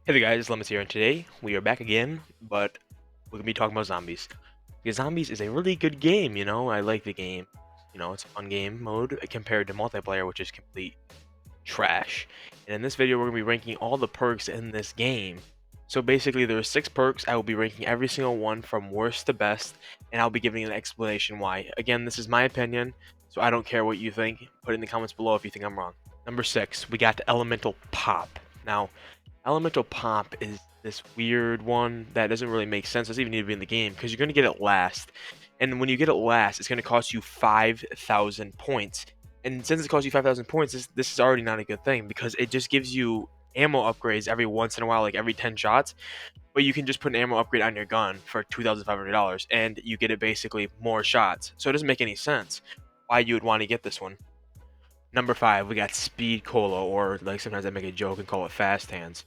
Hey there guys, Lemons here, and today we are back again, but we're gonna be talking about zombies. Because zombies is a really good game, I like the game. It's a fun game mode compared to multiplayer, which is complete trash. And in this video, we're gonna be ranking all the perks in this game. So basically, there are 6 perks. I will be ranking every single one from worst to best, and I'll be giving an explanation why. Again, this is my opinion, so I don't care what you think. Put it in the comments below if you think I'm wrong. Number 6, we got Elemental Pop. Now, Elemental Pop is this weird one that doesn't really make sense. Doesn't even need to be in the game because you're going to get it last. And when you get it last, it's going to cost you 5,000 points. And since it costs you 5,000 points, this is already not a good thing because it just gives you ammo upgrades every once in a while, like every 10 shots. But you can just put an ammo upgrade on your gun for $2,500 and you get it basically more shots. So it doesn't make any sense why you would want to get this one. Number 5, we got Speed Cola, or like sometimes I make a joke and call it Fast Hands.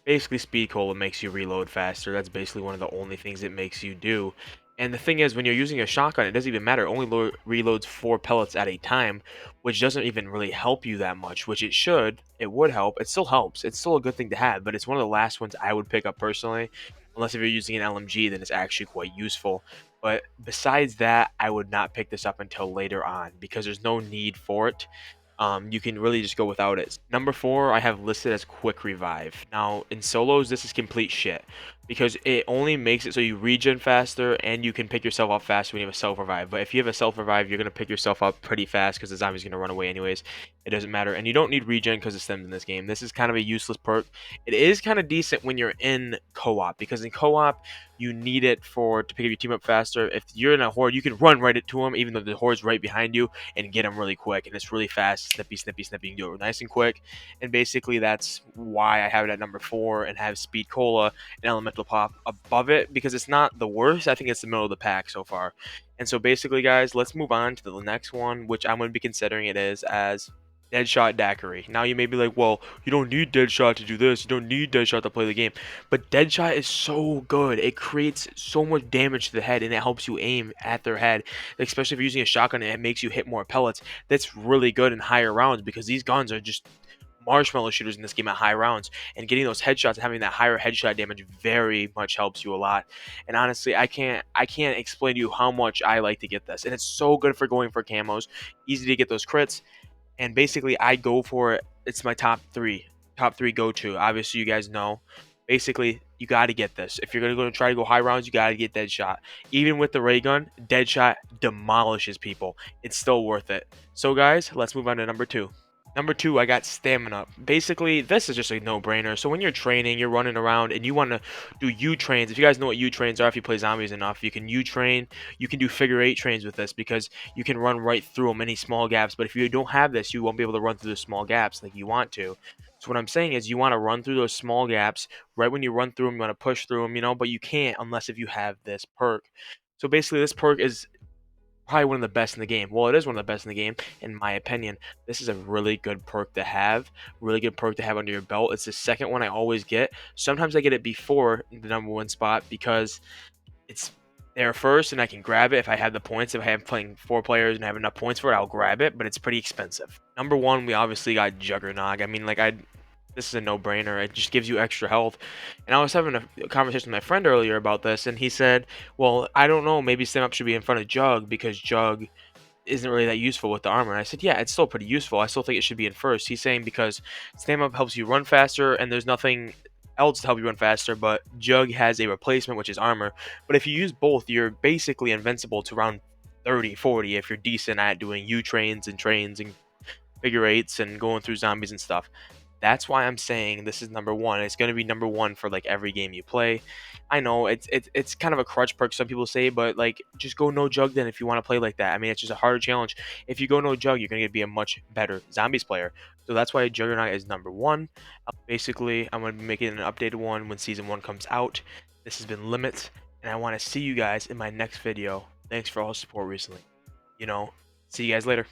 Basically, Speed Cola makes you reload faster. That's basically one of the only things it makes you do. And the thing is, when you're using a shotgun, it doesn't even matter. It only reloads 4 pellets at a time, which doesn't even really help you that much, which it should. It would help. It still helps. It's still a good thing to have, but it's one of the last ones I would pick up personally. Unless if you're using an LMG, then it's actually quite useful. But besides that, I would not pick this up until later on because there's no need for it. You can really just go without it. Number 4, I have listed as Quick Revive. Now, in solos, this is complete shit because it only makes it so you regen faster and you can pick yourself up faster when you have a self-revive. But if you have a self-revive, you're going to pick yourself up pretty fast because the zombie's going to run away anyways. It doesn't matter. And you don't need regen because it stems in this game. This is kind of a useless perk. It is kind of decent when you're in co-op because in co-op, you need it to pick up your team up faster. If you're in a horde, you can run right to them even though the horde's right behind you and get them really quick. And it's really fast, snippy, snippy, snippy. You can do it nice and quick. And basically, that's why I have it at number 4 and have Speed Cola and Elemental Pop above it because it's not the worst. I think it's the middle of the pack so far. And so basically, guys, let's move on to the next one, which I'm going to be considering it is as Deadshot Daiquiri. Now you may be like, well, you don't need Deadshot to do this. You don't need Deadshot to play the game. But Deadshot is so good. It creates so much damage to the head and it helps you aim at their head. Especially if you're using a shotgun and it makes you hit more pellets. That's really good in higher rounds because these guns are just marshmallow shooters in this game at high rounds, and getting those headshots and having that higher headshot damage very much helps you a lot. And honestly, I can't explain to you how much I like to get this, and it's so good for going for camos, easy to get those crits, and basically I go for it. It's my top three go-to. Obviously, you guys know. Basically, you got to get this. If you're going to try to go high rounds, you got to get Deadshot. Even with the ray gun, Deadshot demolishes people. It's still worth it. So, guys, let's move on to number 2. Number 2, I got Stamina. Basically, this is just a no-brainer. So when you're training, you're running around, and you want to do U-trains. If you guys know what U-trains are, if you play zombies enough, you can U-train. You can do figure 8 trains with this because you can run right through them, any small gaps. But if you don't have this, you won't be able to run through the small gaps like you want to. So what I'm saying is you want to run through those small gaps. Right when you run through them, you want to push through them, but you can't unless if you have this perk. So basically, this perk is probably one of the best in the game. Well, it is one of the best in the game, in my opinion. This is a really good perk to have. Really good perk to have under your belt. It's the second one I always get. Sometimes I get it before the number 1 spot because it's there first and I can grab it if I have the points. If I have playing 4 players and I have enough points for it, I'll grab it, but it's pretty expensive. Number 1, we obviously got Juggernog. I mean, this is a no-brainer. It just gives you extra health. And I was having a conversation with my friend earlier about this, and he said, well, I don't know, maybe Stim Up should be in front of Jug because Jug isn't really that useful with the armor. And I said, yeah, it's still pretty useful. I still think it should be in first. He's saying because Stam Up helps you run faster, and there's nothing else to help you run faster, but Jug has a replacement, which is armor. But if you use both, you're basically invincible to round 30, 40 if you're decent at doing U-trains and figure 8s and going through zombies and stuff. That's why I'm saying this is number 1. It's going to be number 1 for like every game you play. I know it's kind of a crutch perk, some people say, but like just go no jug then if you want to play like that. I mean, it's just a harder challenge. If you go no jug, you're going to be a much better zombies player. So that's why Juggernog is number 1. Basically, I'm going to be making an updated one when season 1 comes out. This has been Limits, and I want to see you guys in my next video. Thanks for all the support recently. See you guys later.